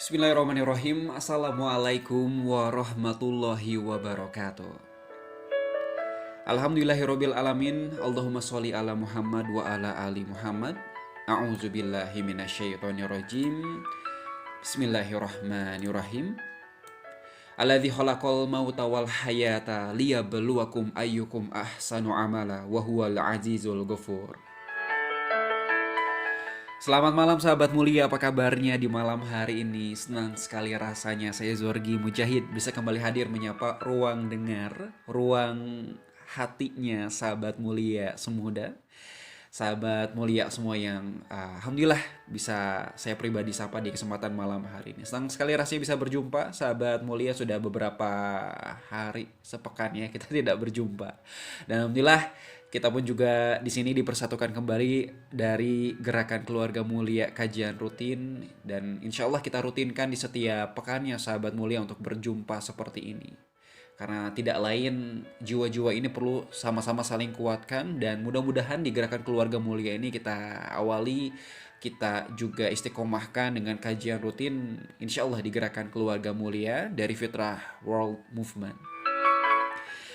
Bismillahirrahmanirrahim. Assalamualaikum warahmatullahi wabarakatuh. Alhamdulillahirabbil alamin. Allahumma sholli ala Muhammad wa ala ali Muhammad. A'udzubillahi minasyaitonirrajim. Bismillahirrahmanirrahim. Alladzi khalaqal mauta wal hayata liyabluwakum ayyukum ahsanu amala wa huwal azizul ghafur. Selamat malam sahabat mulia, apa kabarnya di malam hari ini? Senang sekali rasanya saya Zorgi Mujahid bisa kembali hadir menyapa ruang dengar, ruang hatinya sahabat mulia semuda. Sahabat mulia semua yang alhamdulillah bisa saya pribadi sapa di kesempatan malam hari ini. Senang sekali rasanya bisa berjumpa sahabat mulia, sudah beberapa hari sepekan ya kita tidak berjumpa. Dan alhamdulillah kita pun juga di sini dipersatukan kembali dari Gerakan Keluarga Mulia Kajian Rutin, dan insya Allah kita rutinkan di setiap pekannya sahabat mulia untuk berjumpa seperti ini. Karena tidak lain jiwa-jiwa ini perlu sama-sama saling kuatkan, dan mudah-mudahan di Gerakan Keluarga Mulia ini kita awali, kita juga istiqomahkan dengan kajian rutin insya Allah di Gerakan Keluarga Mulia dari Fitrah World Movement.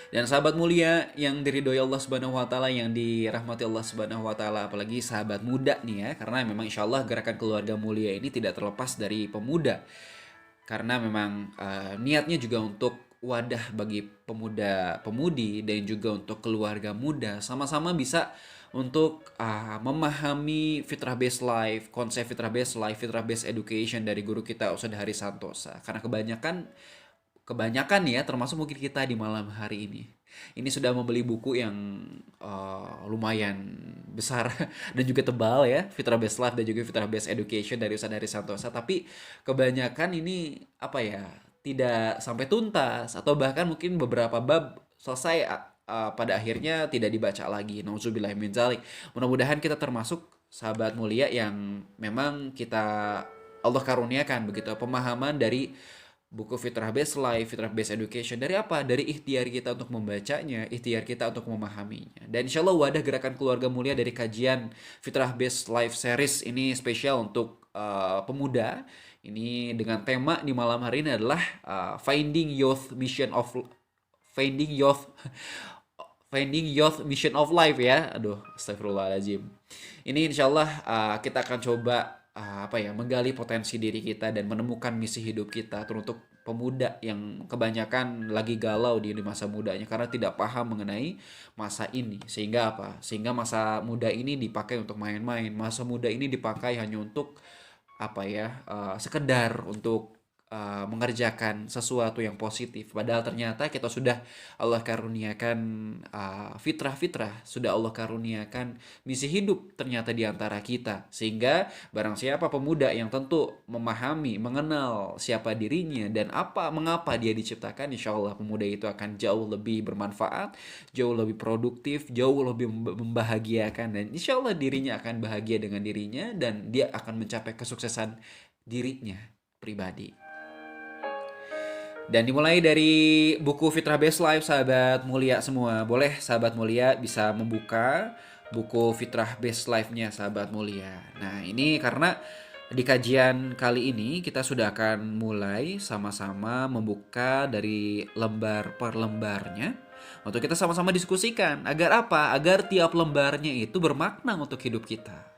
Dan sahabat mulia yang diridhoi Allah Subhanahu wa taala, yang dirahmati Allah Subhanahu wa taala, apalagi sahabat muda nih ya, karena memang insya Allah Gerakan Keluarga Mulia ini tidak terlepas dari pemuda. Karena memang niatnya juga untuk wadah bagi pemuda-pemudi dan juga untuk keluarga muda sama-sama bisa untuk memahami fitrah based life, konsep fitrah based life, fitrah based education dari guru kita Ustadz Hari Santosa. Karena kebanyakan ya, termasuk mungkin kita di malam hari ini sudah membeli buku yang lumayan besar dan juga tebal ya, Fitrah Based Life dan juga Fitrah Based Education dari Ustadz Dari Santosa, tapi kebanyakan ini apa ya, tidak sampai tuntas atau bahkan mungkin beberapa bab selesai pada akhirnya tidak dibaca lagi. Nauzubillahi min dzalik. Mudah-mudahan kita termasuk sahabat mulia yang memang kita Allah karuniakan begitu pemahaman dari buku Fitrah Based Life, Fitrah Based Education. Dari apa? Dari ikhtiar kita untuk membacanya, ikhtiar kita untuk memahaminya. Dan insya Allah wadah Gerakan Keluarga Mulia dari kajian Fitrah Based Life Series ini spesial untuk pemuda. Ini dengan tema di malam hari ini adalah Finding Youth Mission of Life ya. Aduh, astagfirullahaladzim. Ini insya Allah kita akan coba menggali potensi diri kita dan menemukan misi hidup kita, teruntuk pemuda yang kebanyakan lagi galau di masa mudanya karena tidak paham mengenai masa ini. Sehingga masa muda ini dipakai untuk main-main, masa muda ini dipakai hanya untuk sekedar untuk mengerjakan sesuatu yang positif, padahal ternyata kita sudah Allah karuniakan fitrah-fitrah, sudah Allah karuniakan misi hidup ternyata di antara kita. Sehingga barang siapa pemuda yang tentu memahami, mengenal siapa dirinya dan mengapa dia diciptakan, insya Allah pemuda itu akan jauh lebih bermanfaat, jauh lebih produktif, jauh lebih membahagiakan, dan insya Allah dirinya akan bahagia dengan dirinya dan dia akan mencapai kesuksesan dirinya pribadi. Dan dimulai dari buku Fitrah Based Life sahabat mulia semua. Boleh sahabat mulia bisa membuka buku Fitrah Based Life-nya sahabat mulia. Nah, ini karena di kajian kali ini kita sudah akan mulai sama-sama membuka dari lembar per lembarnya untuk kita sama-sama diskusikan. Agar apa? Agar tiap lembarnya itu bermakna untuk hidup kita.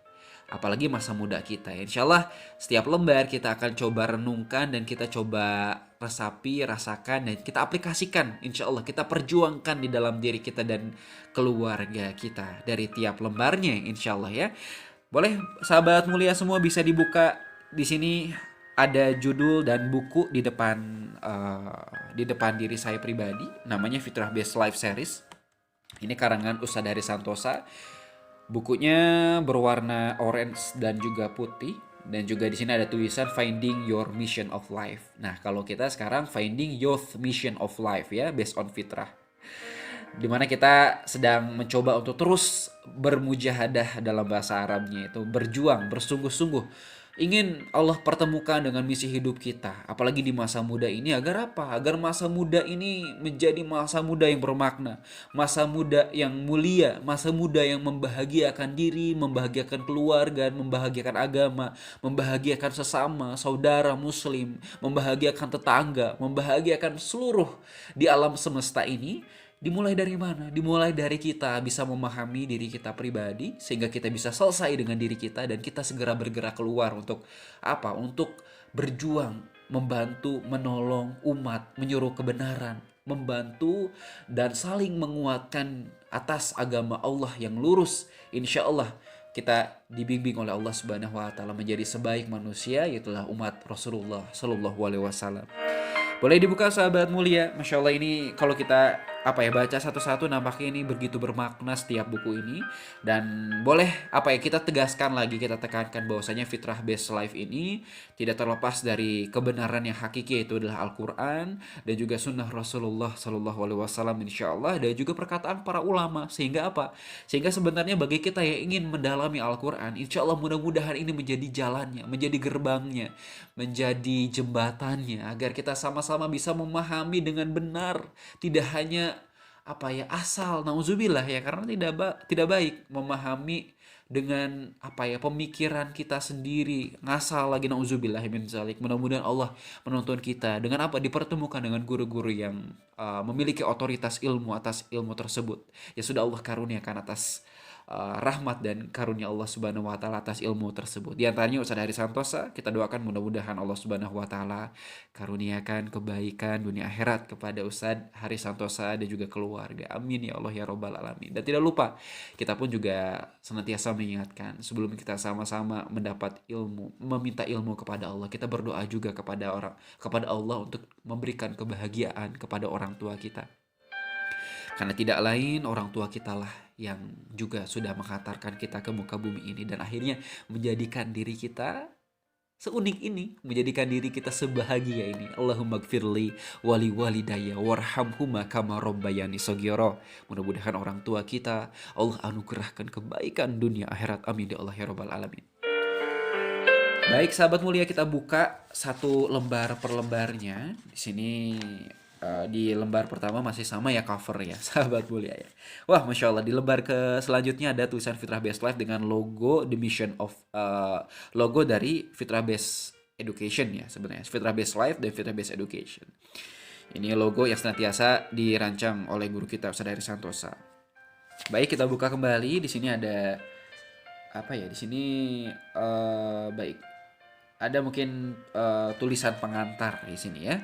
Apalagi masa muda kita. Insya Allah setiap lembar kita akan coba renungkan dan kita coba resapi, rasakan, dan kita aplikasikan. Insya Allah kita perjuangkan di dalam diri kita dan keluarga kita dari tiap lembarnya, insya Allah ya. Boleh sahabat mulia semua bisa dibuka di sini, ada judul dan buku di depan diri saya pribadi, namanya Fitrah Based Life Series. Ini karangan Ustadz Dari Santosa. Bukunya berwarna orange dan juga putih, dan juga di sini ada tulisan Finding Your Mission of Life. Nah, kalau kita sekarang Finding Youth Mission of Life ya, based on fitrah. Dimana kita sedang mencoba untuk terus bermujahadah dalam bahasa Arabnya itu berjuang, bersungguh-sungguh ingin Allah pertemukan dengan misi hidup kita, apalagi di masa muda ini, agar apa? Agar masa muda ini menjadi masa muda yang bermakna, masa muda yang mulia, masa muda yang membahagiakan diri, membahagiakan keluarga, membahagiakan agama, membahagiakan sesama, saudara muslim, membahagiakan tetangga, membahagiakan seluruh di alam semesta ini. Dimulai dari mana? Dimulai dari kita bisa memahami diri kita pribadi sehingga kita bisa selesai dengan diri kita dan kita segera bergerak keluar untuk apa? Untuk berjuang, membantu, menolong umat, menyuruh kebenaran, membantu dan saling menguatkan atas agama Allah yang lurus. Insya Allah kita dibimbing oleh Allah Subhanahu wa taala menjadi sebaik manusia, yaitulah umat Rasulullah Shallallahu alaihi wasallam. Boleh dibuka sahabat mulia. Masya Allah, ini kalau kita baca satu-satu nampaknya ini begitu bermakna setiap buku ini. Dan boleh kita tegaskan lagi, kita tekankan bahwasanya Fitrah Based Life ini tidak terlepas dari kebenaran yang hakiki, yaitu adalah Al-Quran dan juga sunnah Rasulullah Sallallahu Alaihi Wasallam, insya Allah, dan juga perkataan para ulama. Sehingga sehingga sebenarnya bagi kita yang ingin mendalami Al-Quran, insya Allah mudah-mudahan ini menjadi jalannya, menjadi gerbangnya, menjadi jembatannya, agar kita sama-sama bisa memahami dengan benar, tidak hanya asal nauzubillah ya, karena tidak baik memahami dengan pemikiran kita sendiri ngasal lagi, nauzubillah min zalik. Mudah-mudahan Allah menuntun kita dengan dipertemukan dengan guru-guru yang memiliki otoritas ilmu atas ilmu tersebut, ya sudah Allah karuniakan atas rahmat dan karunia Allah Subhanahu wa taala atas ilmu tersebut. Di antaranya Ustadz Haris Santosa, kita doakan mudah-mudahan Allah Subhanahu wa taala karuniakan kebaikan dunia akhirat kepada Ustadz Haris Santosa dan juga keluarga. Amin ya Allah ya rabbal alamin. Dan tidak lupa, kita pun juga senantiasa mengingatkan sebelum kita sama-sama mendapat ilmu, meminta ilmu kepada Allah, kita berdoa juga kepada Allah untuk memberikan kebahagiaan kepada orang tua kita. Karena tidak lain orang tua kita lah yang juga sudah menghantarkan kita ke muka bumi ini dan akhirnya menjadikan diri kita seunik ini, menjadikan diri kita sebahagia ini. Allahumma gfirli wali walidayya warhamhuma kama rabbayani shaghira. Mudah-mudahan orang tua kita Allah anugerahkan kebaikan dunia akhirat. Amin ya Allah ya rabbal alamin. Baik sahabat mulia, kita buka satu lembar per lembarnya. Di sini di lembar pertama masih sama ya cover ya sahabat mulia ya. Wah masya Allah, di lembar ke selanjutnya ada tulisan Fitrah Based Life dengan logo the mission of logo dari Fitrah Based Education ya, sebenarnya Fitrah Based Life dan Fitrah Based Education. Ini logo yang senantiasa dirancang oleh guru kita Ustadz Haris Santosa. Baik, kita buka kembali. Di sini ada di sini baik, ada mungkin tulisan pengantar di sini ya.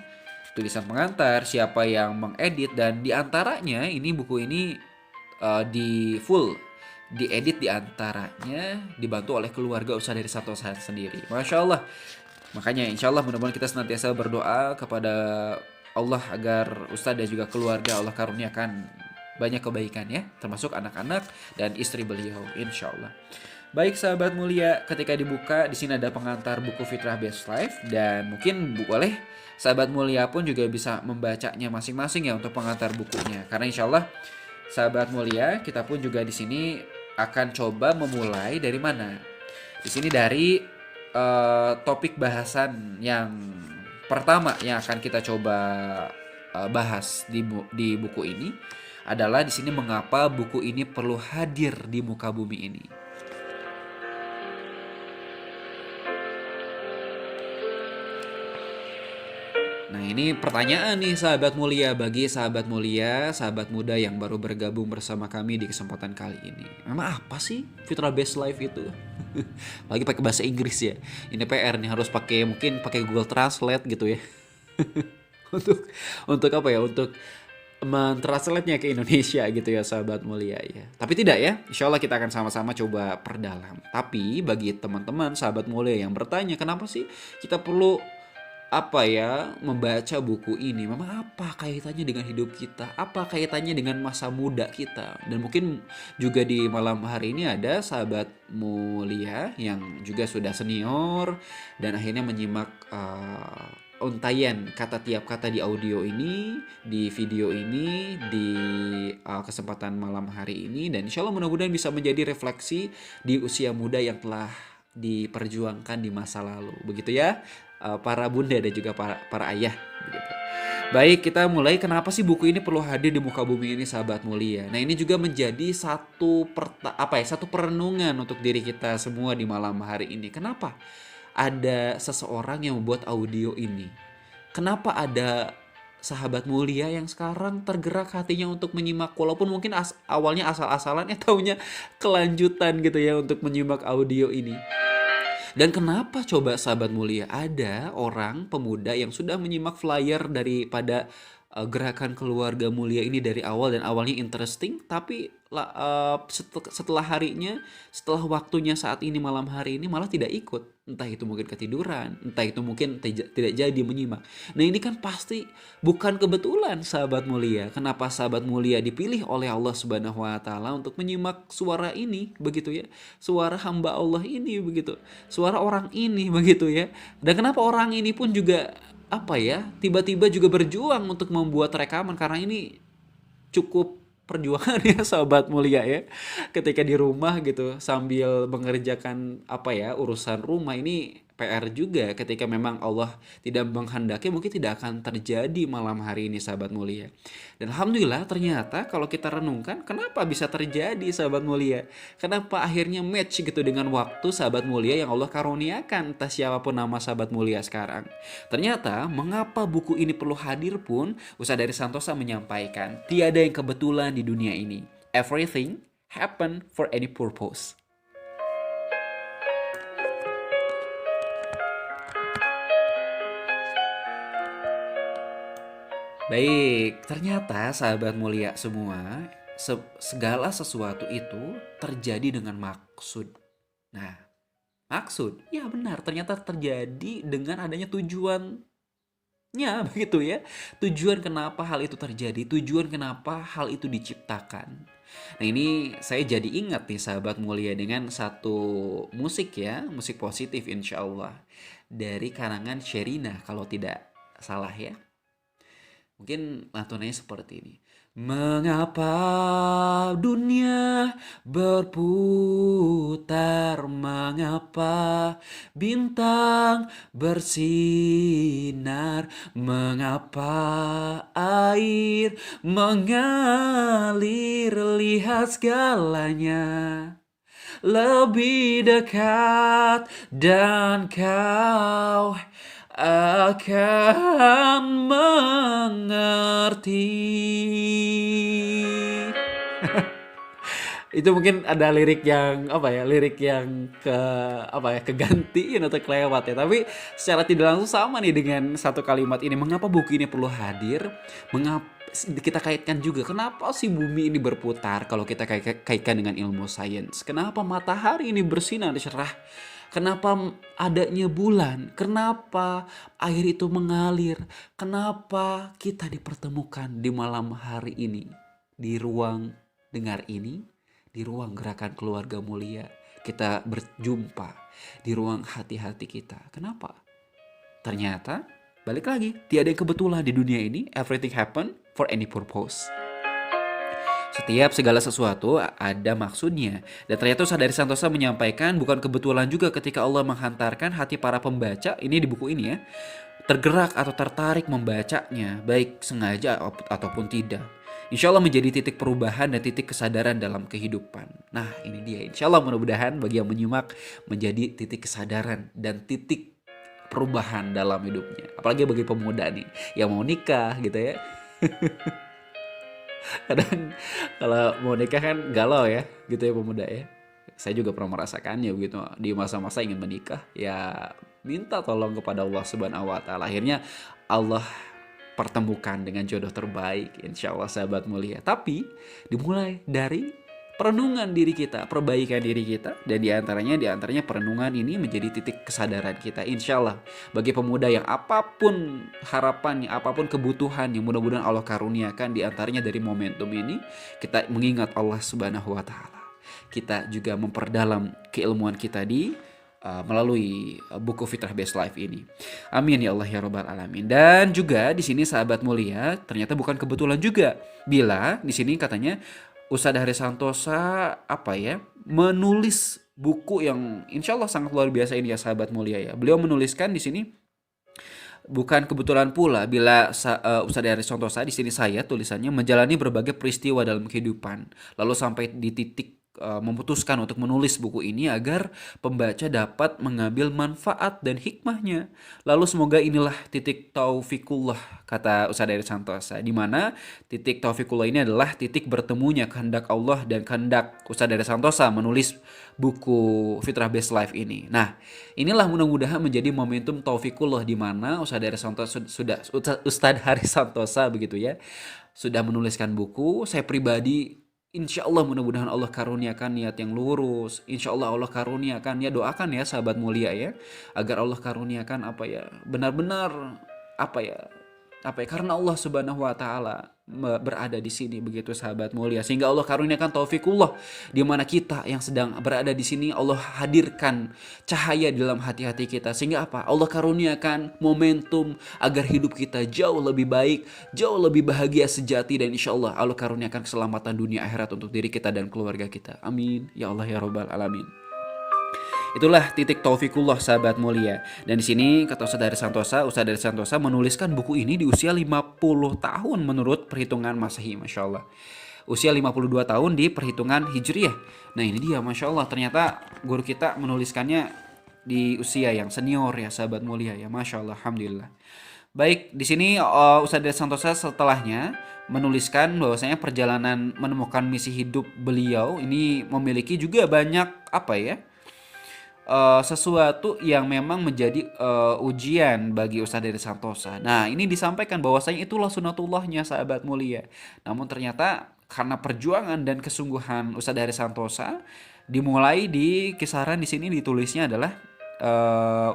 Tulisan pengantar, siapa yang mengedit, dan diantaranya ini buku ini diedit diantaranya dibantu oleh keluarga Ustadz Haris Santosa sendiri. Masya Allah. Makanya insya Allah mudah-mudahan kita senantiasa berdoa kepada Allah agar Ustadz dan juga keluarga Allah karuniakan banyak kebaikan ya, termasuk anak-anak dan istri beliau insya Allah. Baik sahabat mulia, ketika dibuka di sini ada pengantar buku Fitrah Based Life, dan mungkin boleh sahabat mulia pun juga bisa membacanya masing-masing ya untuk pengantar bukunya. Karena insya Allah sahabat mulia, kita pun juga di sini akan coba memulai dari mana? Di sini dari topik bahasan yang pertama yang akan kita coba bahas di buku ini adalah di sini mengapa buku ini perlu hadir di muka bumi ini. Nah ini pertanyaan nih sahabat mulia, bagi sahabat mulia, sahabat muda yang baru bergabung bersama kami di kesempatan kali ini. Memang apa sih Fitrah Based Life itu? Lagi pakai bahasa Inggris ya. Ini PR nih, harus mungkin pakai Google Translate gitu ya. untuk Untuk mentranslate-nya ke Indonesia gitu ya sahabat mulia ya. Tapi tidak ya, insya Allah kita akan sama-sama coba perdalam. Tapi bagi teman-teman sahabat mulia yang bertanya, kenapa sih kita perlu membaca buku ini? Memang apa kaitannya dengan hidup kita? Apa kaitannya dengan masa muda kita? Dan mungkin juga di malam hari ini ada sahabat mulia yang juga sudah senior dan akhirnya menyimak untayan tiap kata di audio ini, di video ini, di kesempatan malam hari ini, dan insya Allah mudah-mudahan bisa menjadi refleksi di usia muda yang telah diperjuangkan di masa lalu. Begitu ya, para bunda dan juga para ayah. Begitu. Baik, kita mulai. Kenapa sih buku ini perlu hadir di muka bumi ini, sahabat mulia? Nah, ini juga menjadi satu perenungan untuk diri kita semua di malam hari ini. Kenapa ada seseorang yang membuat audio ini? Kenapa ada sahabat mulia yang sekarang tergerak hatinya untuk menyimak, walaupun mungkin awalnya asal-asalan, taunya kelanjutan gitu ya untuk menyimak audio ini. Dan kenapa coba sahabat mulia ada orang pemuda yang sudah menyimak flyer daripada gerakan keluarga mulia ini dari awal, dan awalnya interesting, tapi setelah harinya, setelah waktunya saat ini malam hari ini malah tidak ikut. Entah itu mungkin ketiduran, entah itu mungkin tidak jadi menyimak. Nah, ini kan pasti bukan kebetulan sahabat mulia. Kenapa sahabat mulia dipilih oleh Allah Subhanahu wa taala untuk menyimak suara ini begitu ya. Suara hamba Allah ini begitu. Suara orang ini begitu ya. Dan kenapa orang ini pun juga tiba-tiba juga berjuang untuk membuat rekaman, karena ini cukup perjuangan ya sahabat mulia ya. Ketika di rumah gitu sambil mengerjakan urusan rumah, ini PR juga. Ketika memang Allah tidak menghendaki, mungkin tidak akan terjadi malam hari ini sahabat mulia. Dan alhamdulillah ternyata kalau kita renungkan, kenapa bisa terjadi sahabat mulia? Kenapa akhirnya match gitu dengan waktu sahabat mulia yang Allah karuniakan, entah siapapun nama sahabat mulia sekarang. Ternyata mengapa buku ini perlu hadir pun, Ustadz Dari Santosa menyampaikan, tiada yang kebetulan di dunia ini. Everything happen for any purpose. Baik, ternyata sahabat mulia semua, segala sesuatu itu terjadi dengan maksud. Nah, maksud, ya benar, ternyata terjadi dengan adanya tujuannya begitu ya. Tujuan kenapa hal itu terjadi, tujuan kenapa hal itu diciptakan. Nah, ini saya jadi ingat nih sahabat mulia dengan satu musik ya, musik positif insya Allah. Dari karangan Sherina kalau tidak salah ya. Mungkin lantunannya seperti ini. Mengapa dunia berputar, mengapa bintang bersinar, mengapa air mengalir, lihat segalanya lebih dekat dan kau akan mengerti. Itu mungkin ada lirik yang kegantiin atau kelewat ya. Tapi secara tidak langsung sama nih dengan satu kalimat ini. Mengapa buku ini perlu hadir? Mengapa kita kaitkan juga kenapa sih bumi ini berputar kalau kita kaitkan dengan ilmu sains? Kenapa matahari ini bersinar cerah? Kenapa adanya bulan? Kenapa air itu mengalir? Kenapa kita dipertemukan di malam hari ini? Di ruang dengar ini, di ruang gerakan keluarga mulia. Kita berjumpa di ruang hati-hati kita. Kenapa? Ternyata, balik lagi, tiada yang kebetulan di dunia ini. Everything happen for any purpose. Setiap segala sesuatu ada maksudnya. Dan ternyata Ustadz Dari Santosa menyampaikan bukan kebetulan juga ketika Allah menghantarkan hati para pembaca, ini di buku ini ya, tergerak atau tertarik membacanya, baik sengaja ataupun tidak. Insya Allah menjadi titik perubahan dan titik kesadaran dalam kehidupan. Nah, ini dia. Insya Allah mudah-mudahan bagi yang menyimak menjadi titik kesadaran dan titik perubahan dalam hidupnya. Apalagi bagi pemuda nih yang mau nikah gitu ya. Kadang kalau mau nikah kan galau ya gitu ya pemuda ya. Saya juga pernah merasakannya begitu di masa-masa ingin menikah, ya minta tolong kepada Allah Subhanahu wa taala. Akhirnya Allah pertemukan dengan jodoh terbaik, insya Allah sahabat mulia. Tapi dimulai dari perenungan diri kita, perbaikan diri kita, dan diantaranya perenungan ini menjadi titik kesadaran kita. Insya Allah bagi pemuda yang apapun harapannya, apapun kebutuhannya, mudah-mudahan Allah karuniakan. Diantaranya dari momentum ini kita mengingat Allah Subhanahu wa taala. Kita juga memperdalam keilmuan kita melalui buku Fitrah Best Life ini. Amin ya Allah ya Rabbal Alamin. Dan juga di sini sahabat mulia, ternyata bukan kebetulan juga bila di sini katanya Ustadz Dari Santosa menulis buku yang insya Allah sangat luar biasa ini ya sahabat mulia ya. Beliau menuliskan di sini, bukan kebetulan pula bila Ustadz Aris Santosa di sini saya tulisannya menjalani berbagai peristiwa dalam kehidupan, lalu sampai di titik memutuskan untuk menulis buku ini agar pembaca dapat mengambil manfaat dan hikmahnya. Lalu semoga inilah titik taufikullah, kata Ustadz Aris Santosa, di mana titik taufikullah ini adalah titik bertemunya kehendak Allah dan kehendak Ustadz Aris Santosa menulis buku Fitrah Best Life ini. Nah, inilah mudah-mudahan menjadi momentum taufikullah di mana Ustadz Haris Santosa begitu ya, sudah menuliskan buku. Saya pribadi insya Allah mudah-mudahan Allah karuniakan niat yang lurus. Insya Allah Allah karuniakan, ya doakan ya sahabat mulia ya, agar Allah karuniakan apa ya, benar-benar apa ya, karena Allah Subhanahu wa taala berada di sini begitu sahabat mulia, sehingga Allah karuniakan taufikullah di mana kita yang sedang berada di sini Allah hadirkan cahaya di dalam hati-hati kita, sehingga apa, Allah karuniakan momentum agar hidup kita jauh lebih baik, jauh lebih bahagia sejati, dan insya Allah Allah karuniakan keselamatan dunia akhirat untuk diri kita dan keluarga kita. Amin ya Allah ya Rabbal alamin. Itulah titik taufikullah sahabat mulia. Dan di sini kata Ustadz Dari Santosa menuliskan buku ini di usia 50 tahun menurut perhitungan Masehi, Masya Allah. Usia 52 tahun di perhitungan Hijriyah. Nah ini dia, Masya Allah, ternyata guru kita menuliskannya di usia yang senior ya sahabat mulia ya, Masya Allah, Alhamdulillah. Baik, di sini Ustadz Dari Santosa setelahnya menuliskan bahwasanya perjalanan menemukan misi hidup beliau ini memiliki juga banyak apa ya, sesuatu yang memang menjadi ujian bagi Ustadz Dari Santosa. Nah ini disampaikan bahwasanya itulah sunatullahnya sahabat mulia. Namun ternyata karena perjuangan dan kesungguhan Ustadz Dari Santosa, dimulai di kisaran di sini ditulisnya adalah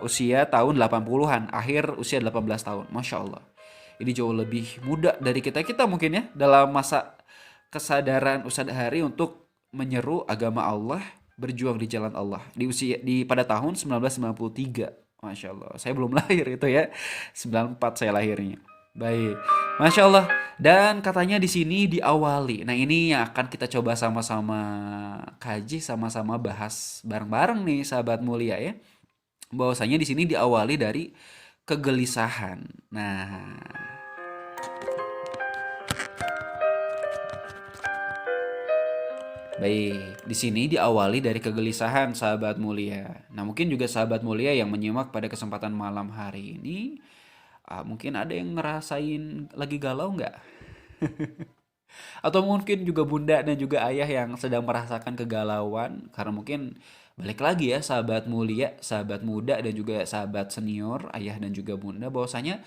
usia tahun 80-an, akhir usia 18 tahun. Masya Allah. Ini jauh lebih muda dari kita mungkin ya, dalam masa kesadaran Ustadz Hari untuk menyeru agama Allah, berjuang di jalan Allah pada tahun 1993. Masya Allah, saya belum lahir itu ya, 94 saya lahirnya. Baik, Masya Allah. Dan katanya di sini diawali. Nah ini yang akan kita coba sama-sama kaji, sama-sama bahas bareng-bareng nih sahabat mulia ya, bahwasanya di sini diawali dari kegelisahan. Nah, baik, di sini diawali dari kegelisahan sahabat mulia. Nah, mungkin juga sahabat mulia yang menyimak pada kesempatan malam hari ini, mungkin ada yang ngerasain lagi galau nggak? Atau mungkin juga bunda dan juga ayah yang sedang merasakan kegalauan, karena mungkin balik lagi ya sahabat mulia, sahabat muda dan juga sahabat senior, ayah dan juga bunda, bahwasanya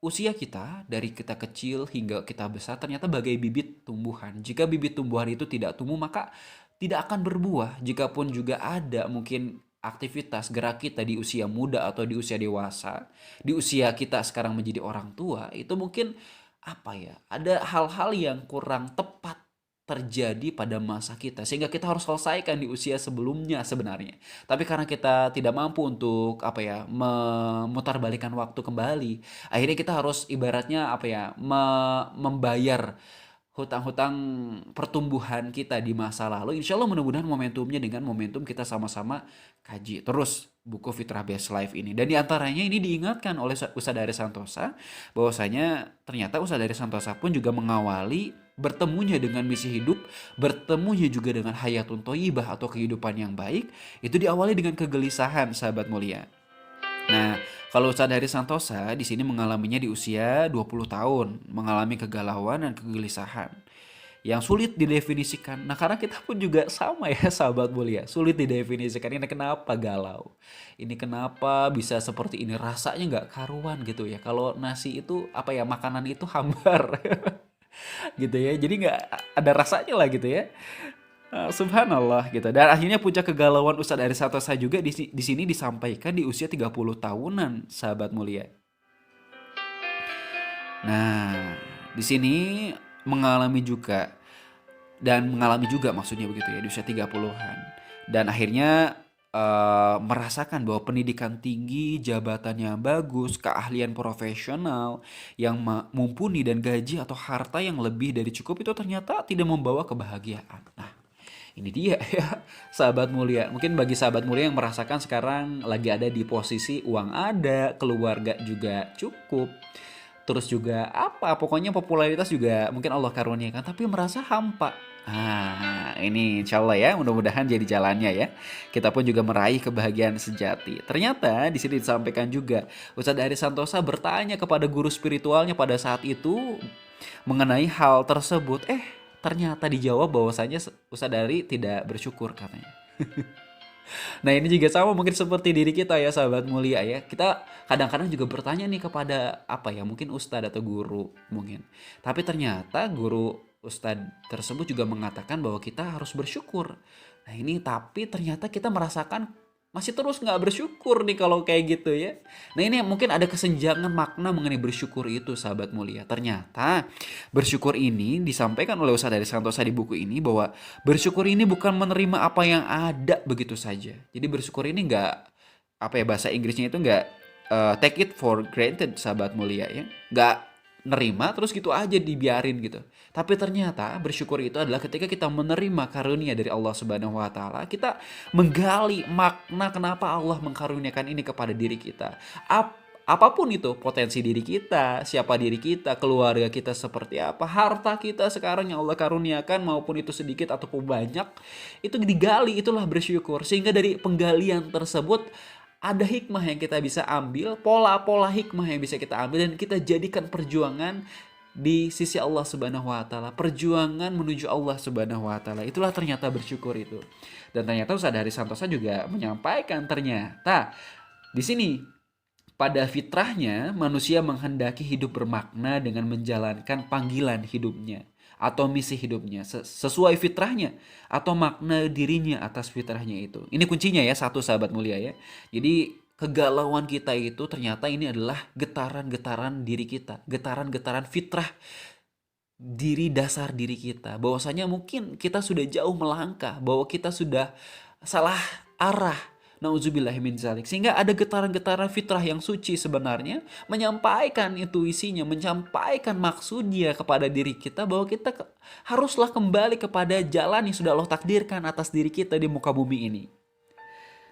usia kita dari kita kecil hingga kita besar ternyata bagai bibit tumbuhan. Jika bibit tumbuhan itu tidak tumbuh, maka tidak akan berbuah. Jikapun juga ada mungkin aktivitas gerak kita di usia muda atau di usia dewasa, di usia kita sekarang menjadi orang tua, itu mungkin apa ya, ada hal-hal yang kurang tepat terjadi pada masa kita, sehingga kita harus selesaikan di usia sebelumnya sebenarnya. Tapi karena kita tidak mampu untuk apa ya, memutarbalikkan waktu kembali, akhirnya kita harus ibaratnya apa ya, membayar hutang-hutang pertumbuhan kita di masa lalu. Insya Allah mudah-mudahan momentumnya dengan momentum kita sama-sama kaji terus buku Fitrah Best Life ini. Dan diantaranya ini diingatkan oleh Ustadz Dari Santosa, bahwasanya ternyata Ustadz Dari Santosa pun juga mengawali bertemunya dengan misi hidup, bertemunya juga dengan hayatun thayyibah atau kehidupan yang baik, itu diawali dengan kegelisahan sahabat mulia. Nah, kalau Ustadz Haris Santosa di sini mengalaminya di usia 20 tahun, mengalami kegalauan dan kegelisahan yang sulit didefinisikan. Nah, karena kita pun juga sama ya sahabat mulia, sulit didefinisikan ini kenapa galau, ini kenapa bisa seperti ini, rasanya nggak karuan gitu ya. Kalau nasi itu apa ya, makanan itu hambar gitu ya, jadi nggak ada rasanya lah gitu ya. Subhanallah gitu. Dan akhirnya puncak kegalauan Ustadz Haris Santosa juga di sini disampaikan di usia 30 tahunan sahabat mulia. Nah, di sini mengalami juga maksudnya begitu ya, di usia 30-an. Dan akhirnya merasakan bahwa pendidikan tinggi, jabatan yang bagus, keahlian profesional yang mumpuni dan gaji atau harta yang lebih dari cukup itu ternyata tidak membawa kebahagiaan. Nah, Ini dia ya, sahabat mulia. Mungkin bagi sahabat mulia yang merasakan sekarang lagi ada di posisi uang ada, keluarga juga cukup. Terus juga apa, pokoknya popularitas juga mungkin Allah karuniakan, tapi merasa hampa. Ah, ini insya Allah ya, mudah-mudahan jadi jalannya ya. Kita pun juga meraih kebahagiaan sejati. Ternyata di sini disampaikan juga, Ustadz Ari Santosa bertanya kepada guru spiritualnya pada saat itu mengenai hal tersebut. Ternyata dijawab bahwasanya Ustadz Ari tidak bersyukur katanya. Nah ini juga sama mungkin seperti diri kita ya sahabat mulia ya. Kita kadang-kadang juga bertanya nih kepada apa ya, mungkin ustadz atau guru mungkin. Tapi ternyata guru ustadz tersebut juga mengatakan bahwa kita harus bersyukur. Nah ini tapi ternyata kita merasakan masih terus nggak bersyukur nih kalau kayak gitu ya. Nah ini mungkin ada kesenjangan makna mengenai bersyukur itu sahabat mulia. Ternyata bersyukur ini disampaikan oleh Ustadz Dari Santosa di buku ini bahwa bersyukur ini bukan menerima apa yang ada begitu saja. Jadi bersyukur ini nggak, apa ya bahasa Inggrisnya itu nggak take it for granted sahabat mulia ya. Nggak nerima terus gitu aja dibiarin gitu. Tapi ternyata bersyukur itu adalah ketika kita menerima karunia dari Allah Subhanahu wa taala, kita menggali makna kenapa Allah mengkaruniakan ini kepada diri kita. Apapun itu, potensi diri kita, siapa diri kita, keluarga kita seperti apa, harta kita sekarang yang Allah karuniakan maupun itu sedikit ataupun banyak, itu digali, itulah bersyukur. Sehingga dari penggalian tersebut ada hikmah yang kita bisa ambil, pola-pola hikmah yang bisa kita ambil dan kita jadikan perjuangan di sisi Allah Subhanahu wa taala, perjuangan menuju Allah Subhanahu wa taala. Itulah ternyata bersyukur itu. Dan ternyata Ustadz Hari Santosa juga menyampaikan ternyata di sini pada fitrahnya manusia menghendaki hidup bermakna dengan menjalankan panggilan hidupnya atau misi hidupnya sesuai fitrahnya atau makna dirinya atas fitrahnya itu. Ini kuncinya ya, satu sahabat mulia ya. Jadi kegalauan kita itu ternyata ini adalah getaran-getaran diri kita, getaran-getaran fitrah diri, dasar diri kita. Bahwasanya mungkin kita sudah jauh melangkah, bahwa kita sudah salah arah. Nauzubillahi min zalik. Sehingga ada getaran-getaran fitrah yang suci sebenarnya menyampaikan intuisinya, menyampaikan maksudnya kepada diri kita bahwa kita haruslah kembali kepada jalan yang sudah Allah takdirkan atas diri kita di muka bumi ini.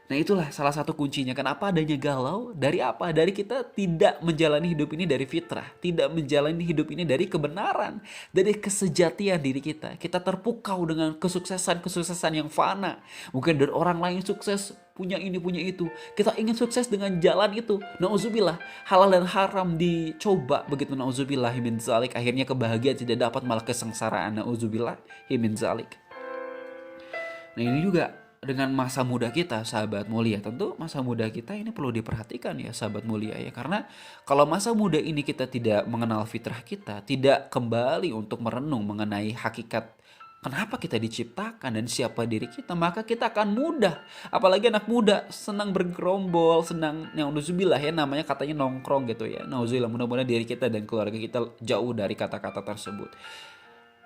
Nah itulah salah satu kuncinya. Kenapa adanya galau? Dari apa? Dari kita tidak menjalani hidup ini dari fitrah. Tidak menjalani hidup ini dari kebenaran. Dari kesejatian diri kita. Kita terpukau dengan kesuksesan-kesuksesan yang fana. Mungkin dari orang lain sukses, punya ini, punya itu. Kita ingin sukses dengan jalan itu. Nauzubillah, halal dan haram dicoba begitu. Nauzubillah min zalik. Akhirnya kebahagiaan tidak dapat, malah kesengsaraan. Nauzubillah min zalik. Nah ini juga dengan masa muda kita sahabat mulia, tentu masa muda kita ini perlu diperhatikan ya sahabat mulia ya, karena kalau masa muda ini kita tidak mengenal fitrah kita, tidak kembali untuk merenung mengenai hakikat kenapa kita diciptakan dan siapa diri kita, maka kita akan mudah, apalagi anak muda senang bergerombol, senang nauzubillah ya, namanya katanya nongkrong gitu ya. Nauzubillah, mudah-mudahan diri kita dan keluarga kita jauh dari kata-kata tersebut.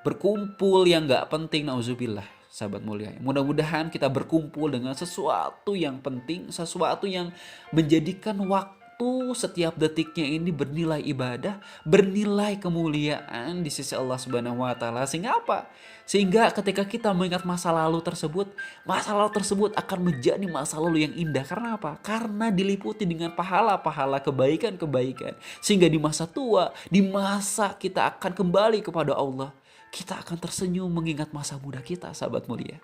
Berkumpul yang gak penting, nauzubillah sahabat mulia. Mudah-mudahan kita berkumpul dengan sesuatu yang penting, sesuatu yang menjadikan waktu setiap detiknya ini bernilai ibadah, bernilai kemuliaan di sisi Allah Subhanahu wa taala. Sehingga apa? Sehingga ketika kita mengingat masa lalu tersebut akan menjadi masa lalu yang indah. Karena apa? Karena diliputi dengan pahala-pahala, kebaikan-kebaikan. Sehingga di masa tua, di masa kita akan kembali kepada Allah, kita akan tersenyum mengingat masa muda kita, sahabat mulia.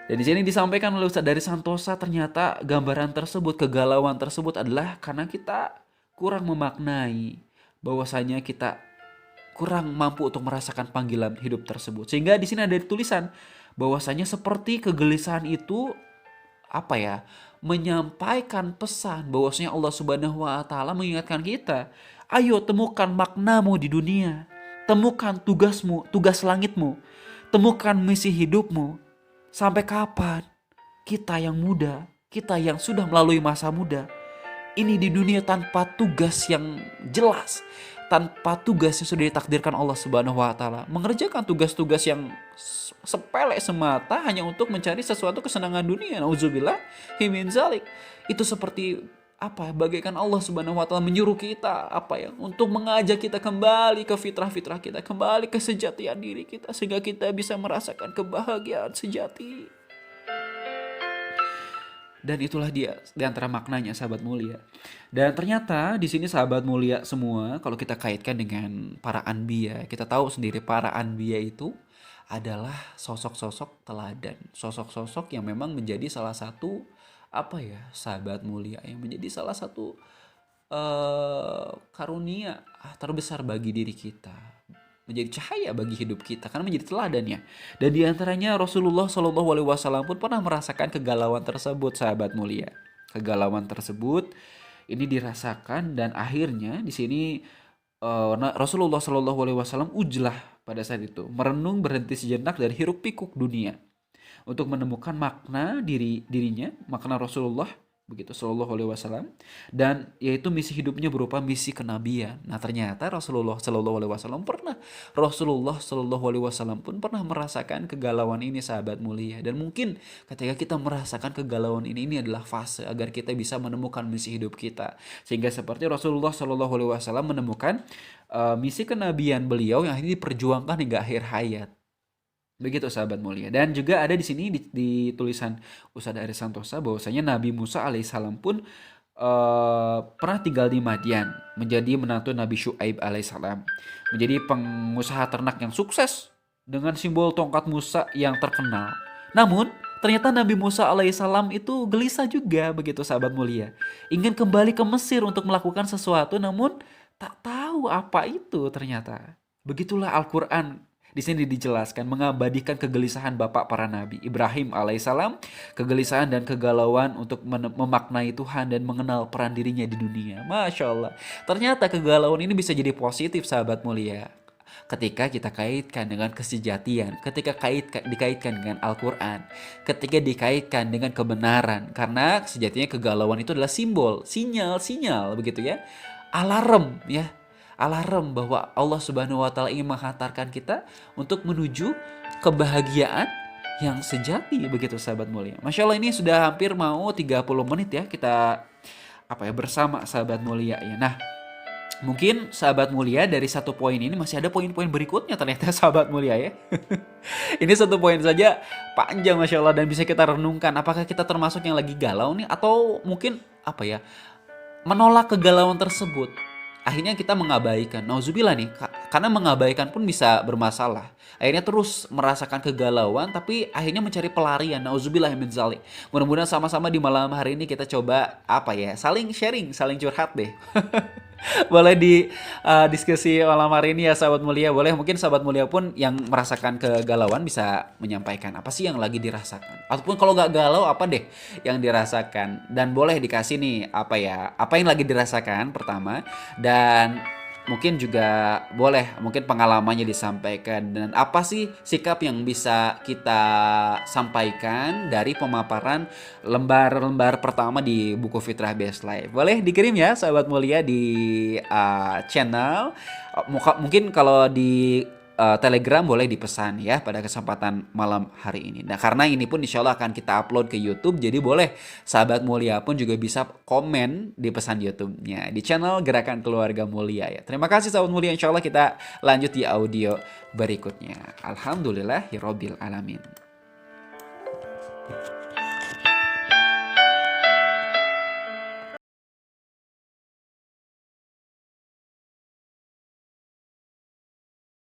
Dan di sini disampaikan oleh Ustadz Dari Santosa, ternyata gambaran tersebut, kegalauan tersebut adalah karena kita kurang memaknai, bahwasanya kita kurang mampu untuk merasakan panggilan hidup tersebut. Sehingga di sini ada tulisan bahwasanya seperti kegelisahan itu apa ya? Menyampaikan pesan bahwasanya Allah Subhanahu wa taala mengingatkan kita, ayo temukan maknamu di dunia. Temukan tugasmu, tugas langitmu. Temukan misi hidupmu. Sampai kapan kita yang muda, kita yang sudah melalui masa muda, ini di dunia tanpa tugas yang jelas, tanpa tugas yang sudah ditakdirkan Allah Subhanahu wa taala, mengerjakan tugas-tugas yang sepele semata hanya untuk mencari sesuatu kesenangan dunia. Nauzubillah min zalik. Itu seperti bagaikan Allah Subhanahu wa taala menyuruh kita untuk mengajak kita kembali ke fitrah-fitrah kita, kembali ke sejatian diri kita sehingga kita bisa merasakan kebahagiaan sejati. Dan itulah dia di antara maknanya sahabat mulia. Dan ternyata di sini sahabat mulia semua, kalau kita kaitkan dengan para anbiya, kita tahu sendiri para anbiya itu adalah sosok-sosok teladan, sosok-sosok yang memang menjadi salah satu sahabat mulia yang menjadi salah satu karunia terbesar bagi diri kita, menjadi cahaya bagi hidup kita karena menjadi teladannya. Dan diantaranya Rasulullah Shallallahu Alaihi Wasallam pun pernah merasakan kegalauan tersebut, sahabat mulia. Kegalauan tersebut ini dirasakan dan akhirnya di sini Rasulullah Shallallahu Alaihi Wasallam ujlah pada saat itu, merenung, berhenti sejenak dari hiruk pikuk dunia untuk menemukan makna dirinya, makna Rasulullah begitu Shallallahu Alaihi Wasallam, dan yaitu misi hidupnya berupa misi kenabian. Nah ternyata Rasulullah Shallallahu Alaihi Wasallam pun pernah merasakan kegalauan ini, sahabat mulia. Dan mungkin ketika kita merasakan kegalauan ini adalah fase agar kita bisa menemukan misi hidup kita, sehingga seperti Rasulullah Shallallahu Alaihi Wasallam menemukan misi kenabian beliau yang ini diperjuangkan hingga akhir hayat. Begitu sahabat mulia. Dan juga ada di sini di tulisan Ustadz Aris Santosa bahwasanya Nabi Musa alaihissalam pun pernah tinggal di Madian, menjadi menantu Nabi Syuaib alaihissalam, menjadi pengusaha ternak yang sukses dengan simbol tongkat Musa yang terkenal. Namun ternyata Nabi Musa alaihissalam itu gelisah juga, begitu sahabat mulia, ingin kembali ke Mesir untuk melakukan sesuatu, namun tak tahu apa itu ternyata. Begitulah Al-Quran di sini dijelaskan mengabadikan kegelisahan bapak para nabi Ibrahim alaihissalam, kegelisahan dan kegalauan untuk memaknai Tuhan dan mengenal peran dirinya di dunia. Masya Allah. Ternyata kegalauan ini bisa jadi positif, sahabat mulia, ketika kita kaitkan dengan kesejatian, ketika dikaitkan dengan Al-Quran, ketika dikaitkan dengan kebenaran. Karena sejatinya kegalauan itu adalah simbol, sinyal begitu ya, alarm ya. Alarm bahwa Allah Subhanahu wa taala ingin menghantarkan kita untuk menuju kebahagiaan yang sejati, begitu sahabat mulia. Masya Allah, ini sudah hampir mau 30 menit ya kita bersama sahabat mulia ya. Nah, mungkin sahabat mulia dari satu poin ini masih ada poin-poin berikutnya ternyata sahabat mulia ya. Ini satu poin saja panjang Masya Allah, dan bisa kita renungkan apakah kita termasuk yang lagi galau nih, atau mungkin menolak kegalauan tersebut. Akhirnya kita mengabaikan, nauzubillah nih, karena mengabaikan pun bisa bermasalah. Akhirnya terus merasakan kegalauan, tapi akhirnya mencari pelarian, nauzubillah min dzalik. Mudah-mudahan sama-sama di malam hari ini kita coba saling sharing, saling curhat deh. Boleh di diskusi malam hari ini ya sahabat mulia. Boleh mungkin sahabat mulia pun yang merasakan kegalauan bisa menyampaikan apa sih yang lagi dirasakan, ataupun kalau gak galau apa deh yang dirasakan. Dan boleh dikasih nih apa yang lagi dirasakan pertama, dan mungkin juga boleh pengalamannya disampaikan, dan apa sih sikap yang bisa kita sampaikan dari pemaparan lembar-lembar pertama di buku Fitrah Best Life. Boleh dikirim ya sahabat mulia di channel, mungkin kalau di Telegram boleh dipesan ya pada kesempatan malam hari ini. Nah karena ini pun insya Allah akan kita upload ke YouTube, jadi boleh sahabat mulia pun juga bisa komen di pesan YouTube-nya di channel Gerakan Keluarga Mulia ya. Terima kasih sahabat mulia, insya Allah kita lanjut di audio berikutnya. Alhamdulillahirobbil alamin.